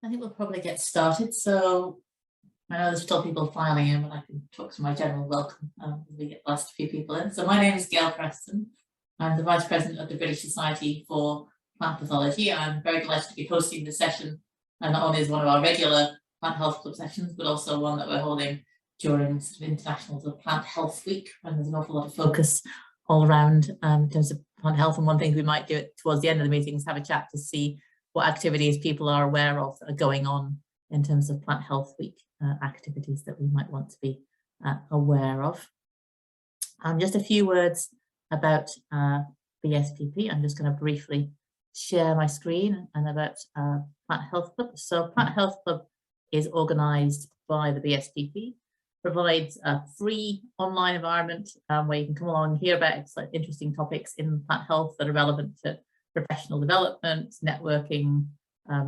I think we'll probably get started. So I know there's still people filing in, but I can talk to my general welcome as we get the last few people in. So my name is Gail Preston. I'm the Vice President of the British Society for Plant Pathology. I'm very delighted to be hosting this session, and not only is one of our regular Plant Health Club sessions, but also one that we're holding during sort of International Plant Health Week, when there's an awful lot of focus all around in terms of plant health. And one thing we might do towards the end of the meeting is have a chat to see what activities people are aware of that are going on in terms of Plant Health Week activities that we might want to be aware of. Just a few words about BSPP. I'm just going to briefly share my screen and about Plant Health Club. So Plant Health Club is organised by the BSPP, provides a free online environment where you can come along and hear about interesting topics in plant health that are relevant to professional development, networking,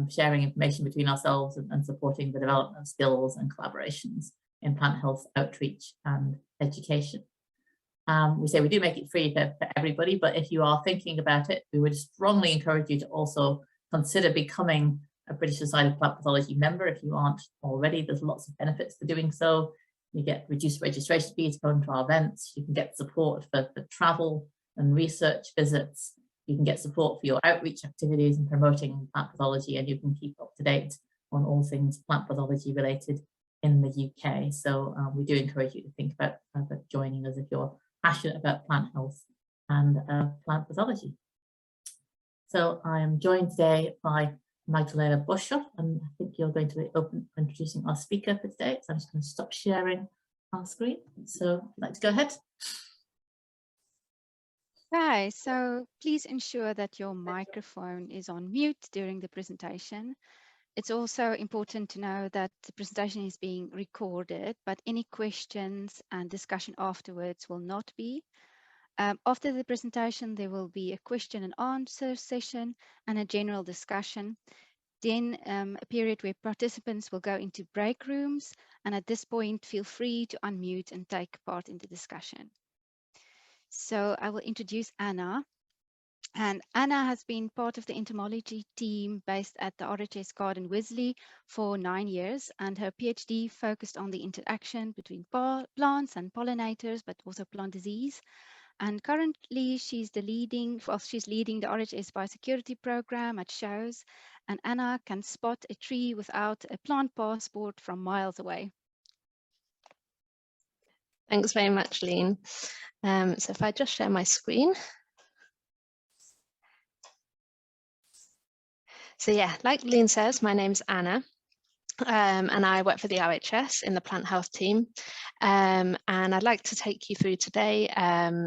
sharing information between ourselves and supporting the development of skills and collaborations in plant health outreach and education. We say we do make it free for everybody, but if you are thinking about it, we would strongly encourage you to also consider becoming a British Society of Plant Pathology member if you aren't already. There's lots of benefits to doing so. You get reduced registration fees to come to our events. You can get support for travel and research visits. You can get support for your outreach activities and promoting plant pathology, and you can keep up to date on all things plant pathology related in the UK. So we do encourage you to think about joining us if you're passionate about plant health and plant pathology. So I am joined today by Magdalena Boshoff, and I think you're going to be introducing our speaker for today. So I'm just going to stop sharing our screen. So if you'd like to go ahead. Okay, so please ensure that your microphone is on mute during the presentation. It's also important to know that the presentation is being recorded, but any questions and discussion afterwards will not be. After the presentation, there will be a question and answer session and a general discussion. Then a period where participants will go into break rooms, and at this point, feel free to unmute and take part in the discussion. So I will introduce Anna. And Anna has been part of the entomology team based at the RHS Garden Wisley for 9 years, and her PhD focused on the interaction between plants and pollinators, but also plant disease. And currently she's leading the RHS Biosecurity program at shows, and Anna can spot a tree without a plant passport from miles away. Thanks very much, Lean. So if I just share my screen. So yeah, like Lean says, my name's Anna. And I work for the RHS in the plant health team. And I'd like to take you through today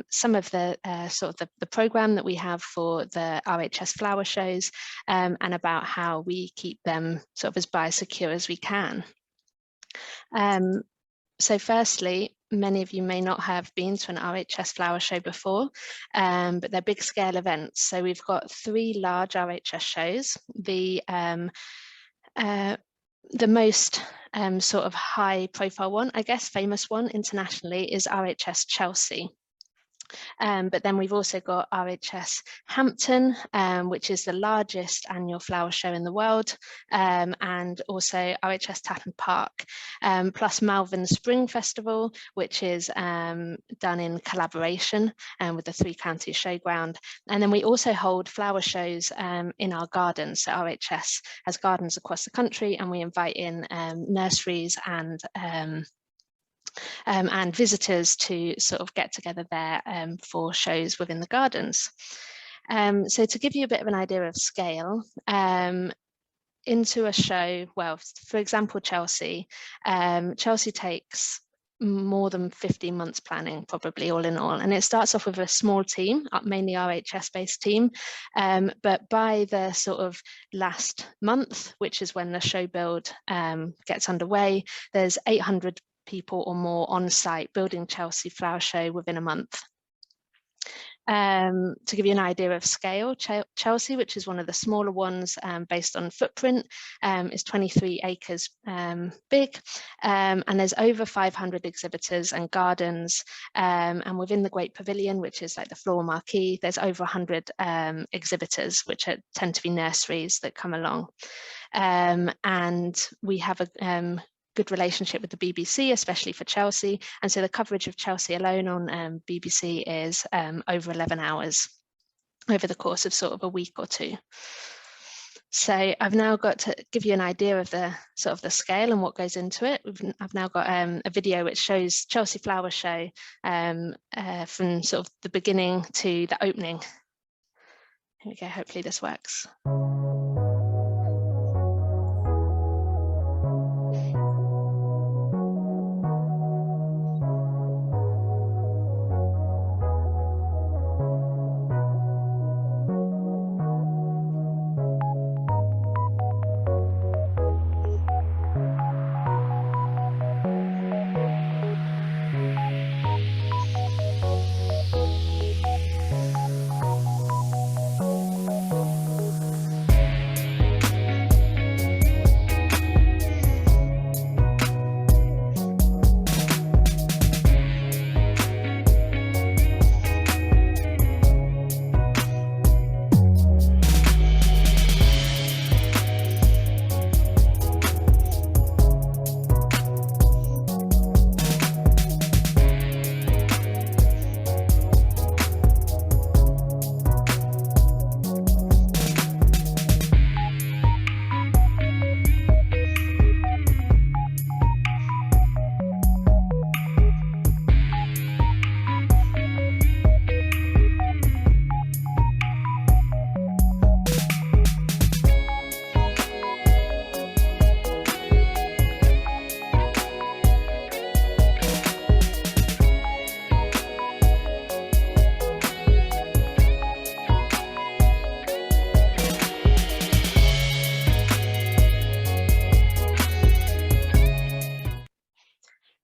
some of the the program that we have for the RHS flower shows and about how we keep them sort of as biosecure as we can. So firstly, many of you may not have been to an RHS flower show before, but they're big scale events. So we've got 3 large RHS shows. The most sort of high profile one, I guess famous one internationally, is RHS Chelsea. But then we've also got RHS Hampton, which is the largest annual flower show in the world, and also RHS Tatton Park, plus Malvern Spring Festival, which is done in collaboration with the 3 Counties Showground. And then we also hold flower shows in our gardens. So RHS has gardens across the country, and we invite in nurseries and visitors to sort of get together there for shows within the gardens. So to give you a bit of an idea of scale, into a show, well, for example, Chelsea takes more than 15 months planning, probably all in all. And it starts off with a small team, mainly RHS based team. But by the sort of last month, which is when the show build gets underway, there's 800 people or more on site building Chelsea Flower Show within a month. To give you an idea of scale, Chelsea, which is one of the smaller ones based on footprint, is 23 acres big, and there's over 500 exhibitors and gardens, and within the Great Pavilion, which is like the floor marquee, there's over 100 exhibitors, which tend to be nurseries that come along. And we have a good relationship with the BBC, especially for Chelsea. And so the coverage of Chelsea alone on BBC is over 11 hours over the course of sort of a week or two. So I've now got to give you an idea of the sort of the scale and what goes into it. I've now got a video which shows Chelsea Flower Show from sort of the beginning to the opening. Here we go, hopefully this works.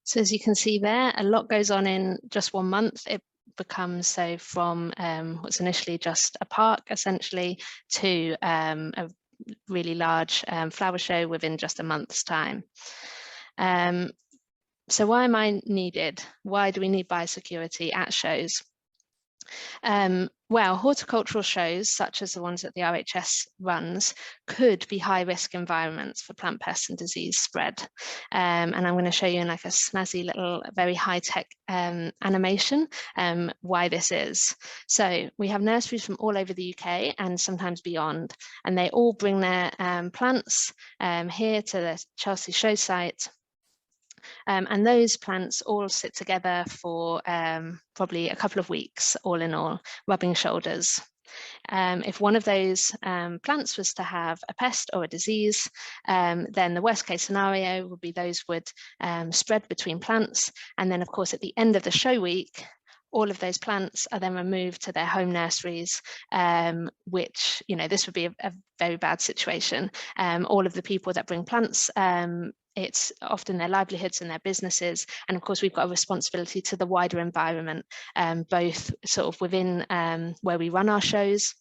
So as you can see there, a lot goes on in just 1 month. It becomes so from what's initially just a park essentially to a really large flower show within just a month's time. So why am I needed? Why do we need biosecurity at shows? Well, horticultural shows, such as the ones that the RHS runs, could be high-risk environments for plant pests and disease spread. And I'm going to show you in like a snazzy little, very high-tech animation why this is. So we have nurseries from all over the UK and sometimes beyond, and they all bring their plants here to the Chelsea show site. And those plants all sit together for probably a couple of weeks, all in all, rubbing shoulders. If one of those plants was to have a pest or a disease, then the worst case scenario would be those would spread between plants. And then, of course, at the end of the show week, all of those plants are then removed to their home nurseries, which, you know, this would be a very bad situation. All of the people that bring plants, it's often their livelihoods and their businesses. And of course, we've got a responsibility to the wider environment, both sort of within where we run our shows,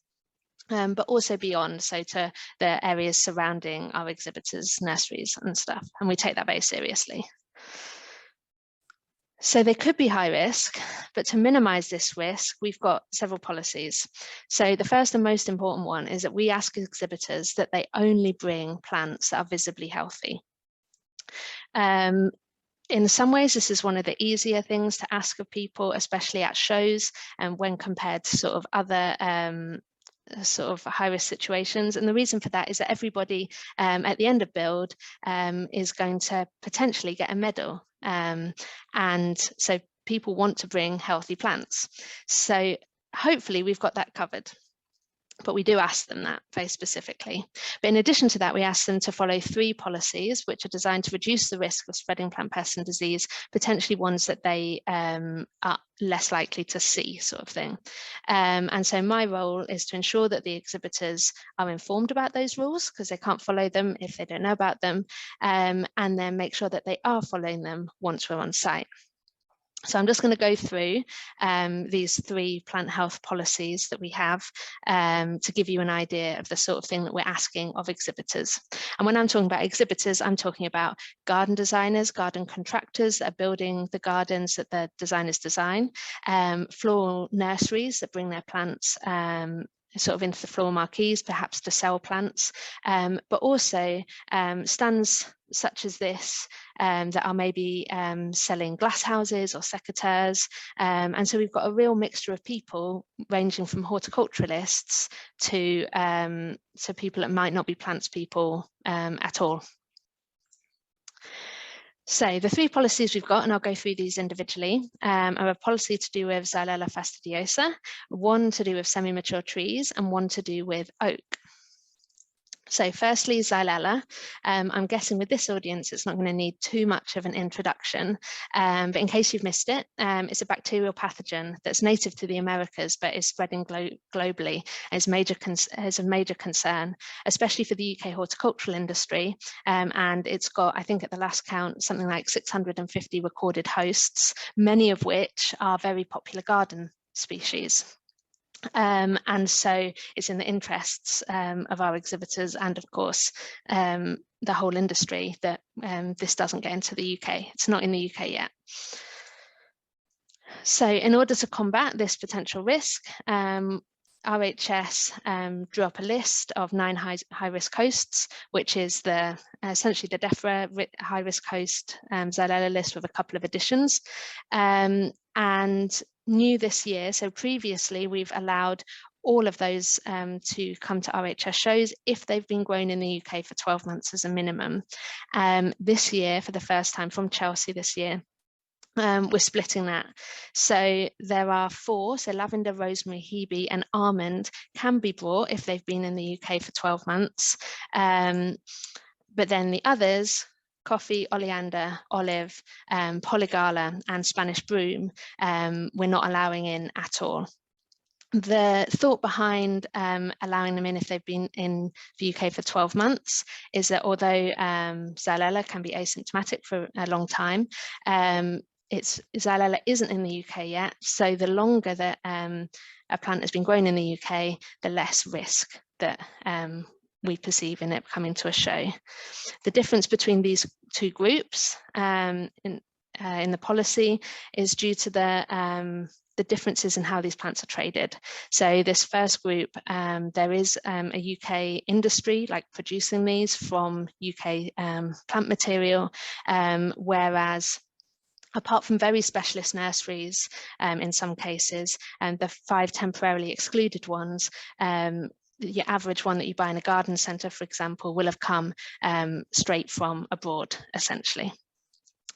but also beyond, so to the areas surrounding our exhibitors, nurseries and stuff. And we take that very seriously. So they could be high risk, but to minimize this risk, we've got several policies. So the first and most important one is that we ask exhibitors that they only bring plants that are visibly healthy. In some ways, this is one of the easier things to ask of people, especially at shows and when compared to sort of other sort of high-risk situations. And the reason for that is that everybody at the end of build is going to potentially get a medal. And so people want to bring healthy plants. So hopefully we've got that covered. But we do ask them that very specifically. But in addition to that, we ask them to follow 3 policies which are designed to reduce the risk of spreading plant pests and disease, potentially ones that they are less likely to see, sort of thing. And so my role is to ensure that the exhibitors are informed about those rules, because they can't follow them if they don't know about them, and then make sure that they are following them once we're on site. So I'm just going to go through these 3 plant health policies that we have to give you an idea of the sort of thing that we're asking of exhibitors. And when I'm talking about exhibitors, I'm talking about garden designers, garden contractors that are building the gardens that the designers design, floral nurseries that bring their plants sort of into the floral marquees, perhaps to sell plants, but also stands such as this that are maybe selling glass houses or secateurs. And so we've got a real mixture of people ranging from horticulturalists to people that might not be plants people at all. So the 3 policies we've got, and I'll go through these individually, are a policy to do with Xylella fastidiosa, one to do with semi-mature trees, and one to do with oak. So firstly, Xylella. I'm guessing with this audience, it's not going to need too much of an introduction, but in case you've missed it, it's a bacterial pathogen that's native to the Americas, but is spreading globally and is a major concern, especially for the UK horticultural industry. And it's got, I think at the last count, something like 650 recorded hosts, many of which are very popular garden species. And so it's in the interests of our exhibitors and of course the whole industry that this doesn't get into the UK. It's not in the UK yet. So in order to combat this potential risk, RHS drew up a list of 9 high-risk hosts, which is essentially the DEFRA high-risk host Xylella list with a couple of additions. And new this year, so previously we've allowed all of those to come to RHS shows if they've been grown in the UK for 12 months as a minimum. This year, for the first time from Chelsea this year, we're splitting that. So there are 4, so lavender, rosemary, hebe and almond can be brought if they've been in the UK for 12 months. But then the others, coffee, oleander, olive, polygala and Spanish broom, we're not allowing in at all. The thought behind allowing them in if they've been in the UK for 12 months is that although Xylella can be asymptomatic for a long time, Xylella isn't in the UK yet, so the longer that a plant has been grown in the UK, the less risk that we perceive in it coming to a show. The difference between these 2 groups in the policy is due to the differences in how these plants are traded. So this first group, there is a UK industry like producing these from UK plant material, whereas apart from very specialist nurseries in some cases, and the 5 temporarily excluded ones, your average one that you buy in a garden centre, for example, will have come straight from abroad, essentially.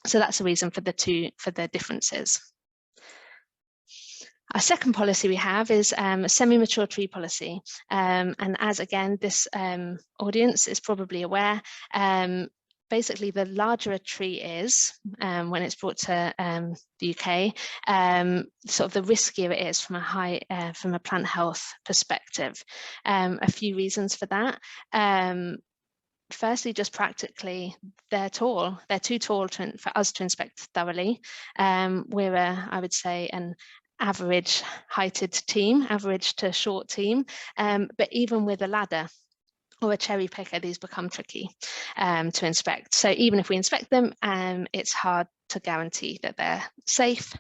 So that's the reason for the differences. Our second policy we have is a semi-mature tree policy. And as again, this audience is probably aware, basically the larger a tree is when it's brought to the UK, sort of the riskier it is from a plant health perspective. A few reasons for that. Firstly, just practically, they're tall. They're too tall for us to inspect thoroughly. We're, I would say, an average heighted team, average to short team, but even with a ladder or a cherry picker, these become tricky to inspect. So even if we inspect them, it's hard to guarantee that they're safe.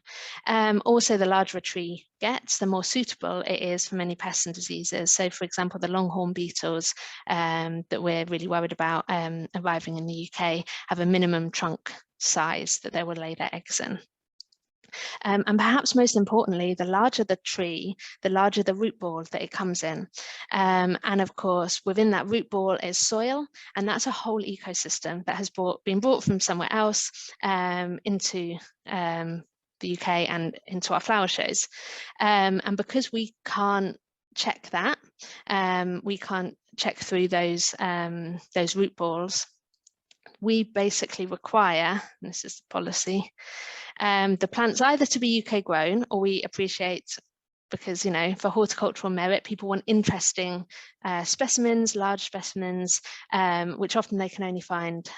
Also, the larger a tree gets, the more suitable it is for many pests and diseases. So for example, the longhorn beetles that we're really worried about arriving in the UK have a minimum trunk size that they will lay their eggs in. And perhaps most importantly, the larger the tree, the larger the root ball that it comes in. And of course, within that root ball is soil, and that's a whole ecosystem that has been brought from somewhere else into the UK and into our flower shows. And because we can't check that, we can't check through those root balls, we basically require, and this is the policy, the plants either to be UK grown, or we appreciate because, you know, for horticultural merit, people want interesting specimens, large specimens, which often they can only find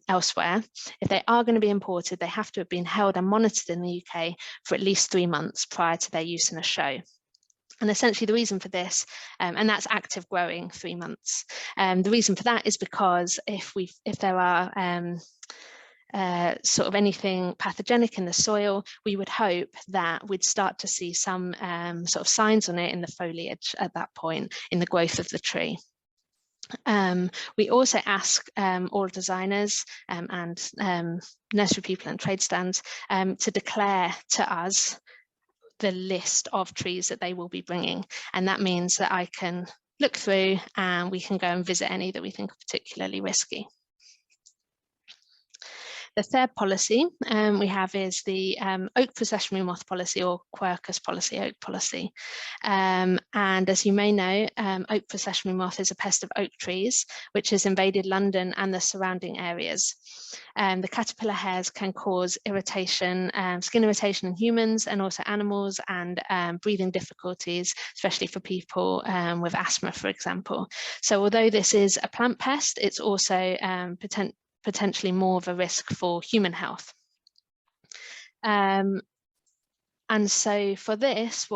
elsewhere. If they are going to be imported, they have to have been held and monitored in the UK for at least 3 months prior to their use in a show. And essentially the reason for this, and that's active growing 3 months. The reason for that is because if there are sort of anything pathogenic in the soil, we would hope that we'd start to see some sort of signs on it in the foliage at that point in the growth of the tree. We also ask all designers and nursery people and trade stands to declare to us the list of trees that they will be bringing, and that means that I can look through and we can go and visit any that we think are particularly risky. The third policy we have is the oak processionary moth policy, or Quercus policy, oak policy. And as you may know, oak processionary moth is a pest of oak trees, which has invaded London and the surrounding areas. The caterpillar hairs can cause irritation, skin irritation in humans and also animals, and breathing difficulties, especially for people with asthma, for example. So although this is a plant pest, it's also potentially more of a risk for human health. And so for this,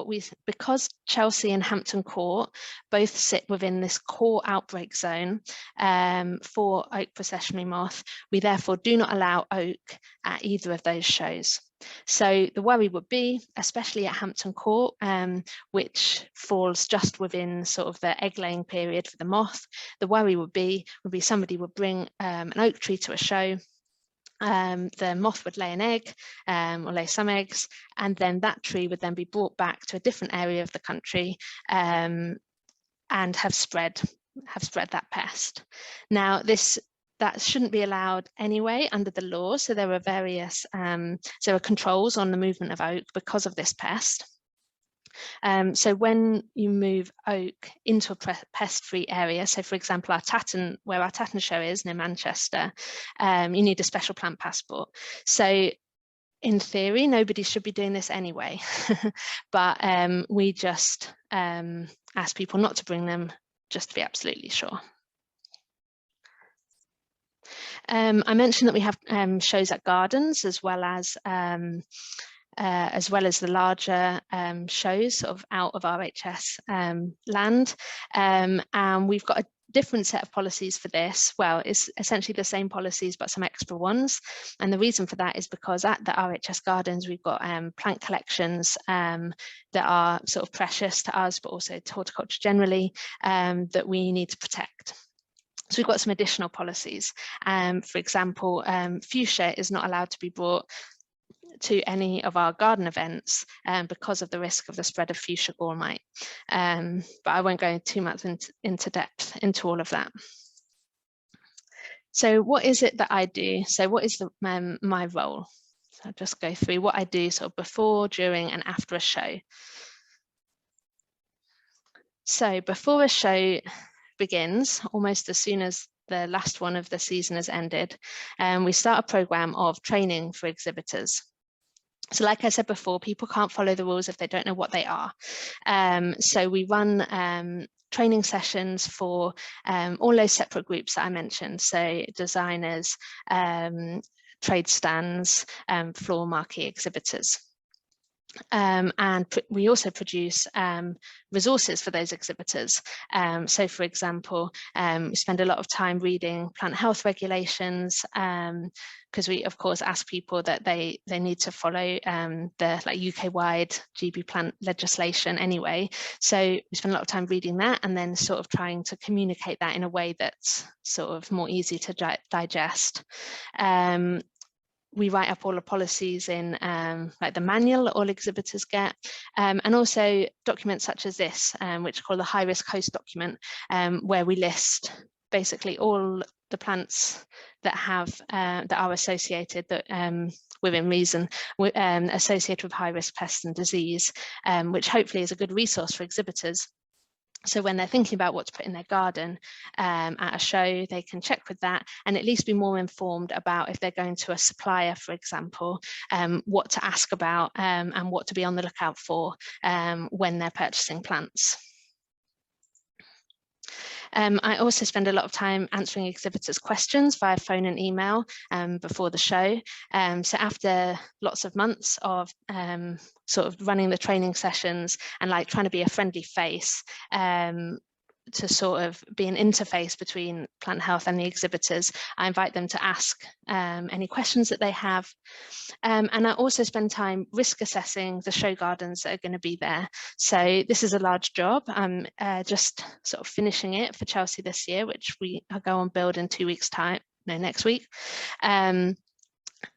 because Chelsea and Hampton Court both sit within this core outbreak zone for oak processionary moth, we therefore do not allow oak at either of those shows. So the worry would be, especially at Hampton Court, which falls just within sort of the egg laying period for the moth, the worry would be somebody would bring an oak tree to a show. The moth would lay an egg or lay some eggs, and then that tree would then be brought back to a different area of the country and have spread that pest. Now that shouldn't be allowed anyway under the law, so there are various controls on the movement of oak because of this pest. So when you move oak into a pest-free area, so for example, where our Tatton show is near Manchester, you need a special plant passport. So in theory, nobody should be doing this anyway, but we just ask people not to bring them, just to be absolutely sure. I mentioned that we have shows at gardens as well as the larger shows sort of out of RHS land, and we've got a different set of policies for this. Well, it's essentially the same policies but some extra ones, and the reason for that is because at the RHS gardens we've got plant collections that are sort of precious to us but also to horticulture generally, that we need to protect. So we've got some additional policies. For example, fuchsia is not allowed to be brought to any of our garden events because of the risk of the spread of fuchsia gall mite. But I won't go too much into depth into all of that. So what is it that I do? So what is my role? So I'll just go through what I do sort of before, during and after a show. So before a show begins, almost as soon as the last one of the season has ended, we start a programme of training for exhibitors. So like I said before, people can't follow the rules if they don't know what they are. So we run training sessions for all those separate groups that I mentioned, so designers, trade stands, floor marquee exhibitors. And we also produce resources for those exhibitors. So for example, we spend a lot of time reading plant health regulations, because we of course ask people that they need to follow the UK-wide GB plant legislation anyway. So we spend a lot of time reading that and then sort of trying to communicate that in a way that's sort of more easy to digest. We write up all the policies in like the manual that all exhibitors get, and also documents such as this, which are called the high-risk host document, where we list basically all the plants that have that are associated, that within reason, associated with high-risk pests and disease, which hopefully is a good resource for exhibitors. So when they're thinking about what to put in their garden at a show, they can check with that and at least be more informed about, if they're going to a supplier, for example, what to ask about and what to be on the lookout for when they're purchasing plants. I also spend a lot of time answering exhibitors' questions via phone and email before the show. So after lots of months of sort of running the training sessions and like trying to be a friendly face, to sort of be an interface between plant health and the exhibitors, I invite them to ask any questions that they have. And I also spend time risk assessing the show gardens that are going to be there. So this is a large job. I'm just sort of finishing it for Chelsea this year, which I'll go on build in 2 weeks' time, no, next week.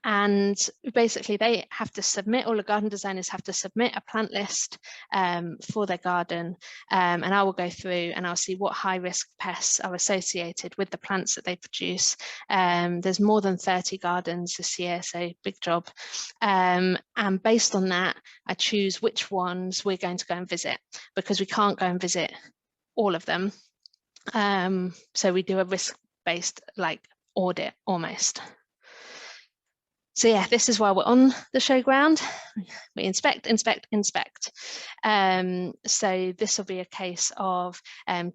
And basically they have to submit, all the garden designers have to submit a plant list for their garden, and I will go through and I'll see what high risk pests are associated with the plants that they produce. There's more than 30 gardens this year, so big job, and based on that I choose which ones we're going to go and visit, because we can't go and visit all of them. So we do a risk-based like audit almost. So yeah, this is why we're on the showground. We inspect, inspect, inspect. So this will be a case of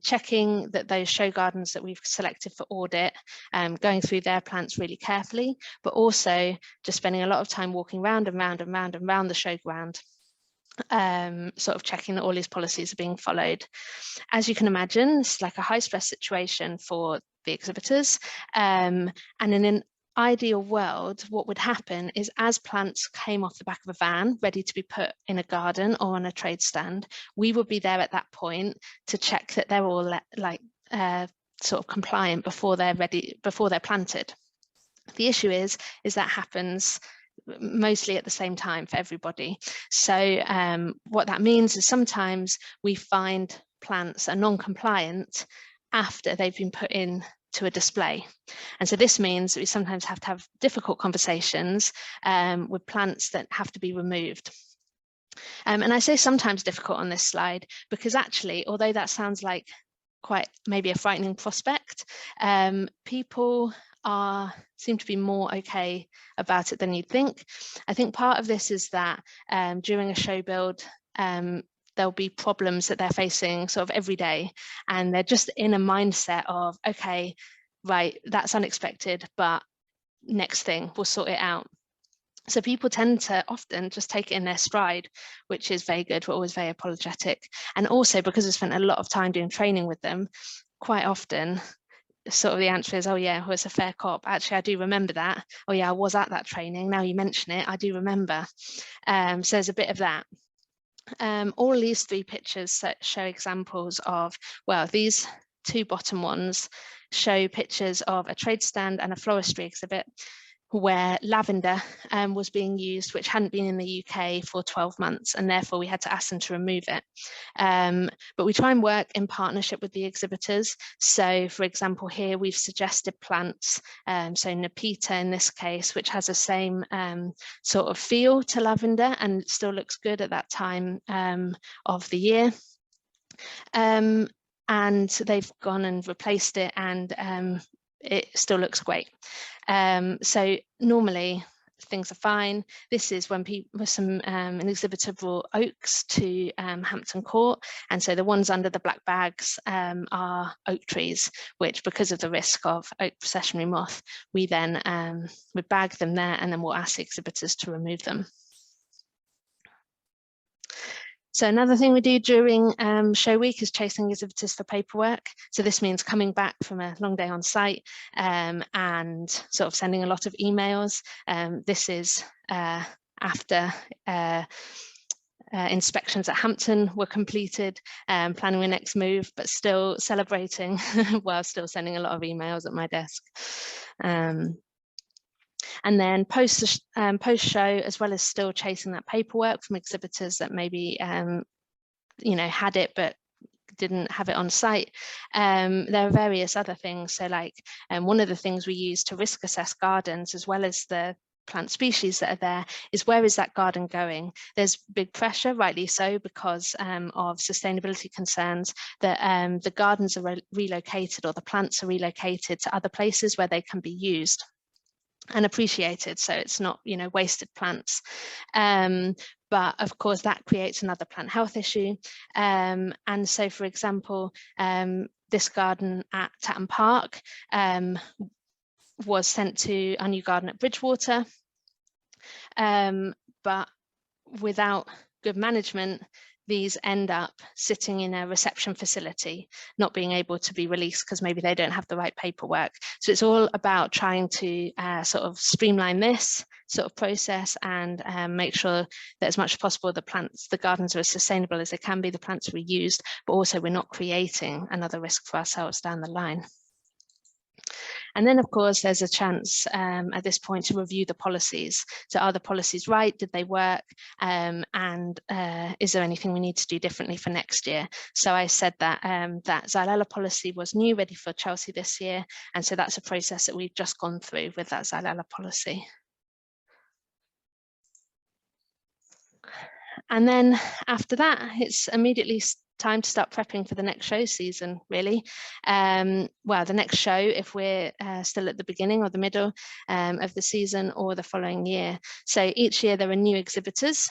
checking that those show gardens that we've selected for audit, going through their plants really carefully, but also just spending a lot of time walking round and round and round and round the showground, sort of checking that all these policies are being followed. As you can imagine, it's like a high stress situation for the exhibitors, and in an ideal world, what would happen is as plants came off the back of a van ready to be put in a garden or on a trade stand, we would be there at that point to check that they're all sort of compliant before they're ready, before they're planted. The issue is that happens mostly at the same time for everybody. So what that means is sometimes we find plants are non-compliant after they've been put in to a display. And so this means that we sometimes have to have difficult conversations with plants that have to be removed. And I say sometimes difficult on this slide because actually, although that sounds like quite maybe a frightening prospect, people seem to be more okay about it than you'd think. I think part of this is that during a show build, there'll be problems that they're facing sort of every day, and they're just in a mindset of, okay, right, that's unexpected, but next thing, we'll sort it out. So people tend to often just take it in their stride, which is very good. We're always very apologetic. And also because I spent a lot of time doing training with them, quite often sort of the answer is, oh yeah, well, it's a fair cop. Actually, I do remember that. Oh yeah, I was at that training. Now you mention it, I do remember. So there's a bit of that. All these three pictures show examples of, well, these two bottom ones show pictures of a trade stand and a floristry exhibit where lavender was being used, which hadn't been in the UK for 12 months, and therefore we had to ask them to remove it. But we try and work in partnership with the exhibitors. So for example, here we've suggested plants, so Nepeta in this case, which has the same sort of feel to lavender and still looks good at that time of the year. And they've gone and replaced it, and it still looks great. So normally things are fine. This is when an exhibitor brought oaks to Hampton Court, and so the ones under the black bags are oak trees, which, because of the risk of oak processionary moth, we then would bag them there, and then we'll ask the exhibitors to remove them. So another thing we do during show week is chasing exhibitors for paperwork. So this means coming back from a long day on site and sort of sending a lot of emails. This is after inspections at Hampton were completed, planning my next move, but still celebrating while still sending a lot of emails at my desk. And then post show, as well as still chasing that paperwork from exhibitors that maybe had it but didn't have it on site. There are various other things. So like one of the things we use to risk assess gardens, as well as the plant species that are there, is where is that garden going? There's big pressure, rightly so, because of sustainability concerns, that the gardens are relocated, or the plants are relocated to other places where they can be used and appreciated, so it's not, you know, wasted plants. But of course that creates another plant health issue, and so, for example, this garden at Tatton Park was sent to our new garden at Bridgewater, but without good management, these end up sitting in a reception facility, not being able to be released because maybe they don't have the right paperwork. So it's all about trying to sort of streamline this sort of process and make sure that as much as possible the gardens are as sustainable as they can be, the plants are reused, but also we're not creating another risk for ourselves down the line. And then, of course, there's a chance at this point to review the policies. So are the policies right? Did they work? And is there anything we need to do differently for next year? So I said that that Xylella policy was new, ready for Chelsea this year. And so that's a process that we've just gone through with that Xylella policy. And then after that, it's immediately time to start prepping for the next show season, really. Well, the next show, if we're still at the beginning or the middle of the season, or the following year. So each year there are new exhibitors.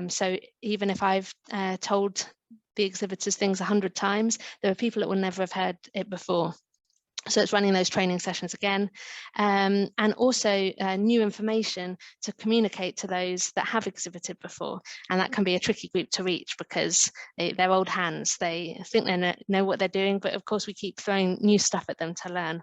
So even if I've told the exhibitors things 100 times, there are people that will never have heard it before. So it's running those training sessions again, and also new information to communicate to those that have exhibited before. And that can be a tricky group to reach because they're old hands. They think they know what they're doing, but of course we keep throwing new stuff at them to learn.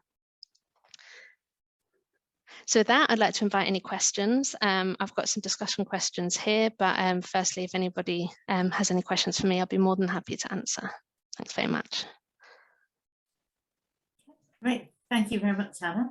So with that, I'd like to invite any questions. I've got some discussion questions here, but firstly, if anybody has any questions for me, I'll be more than happy to answer. Thanks very much. Great, thank you very much, Hannah.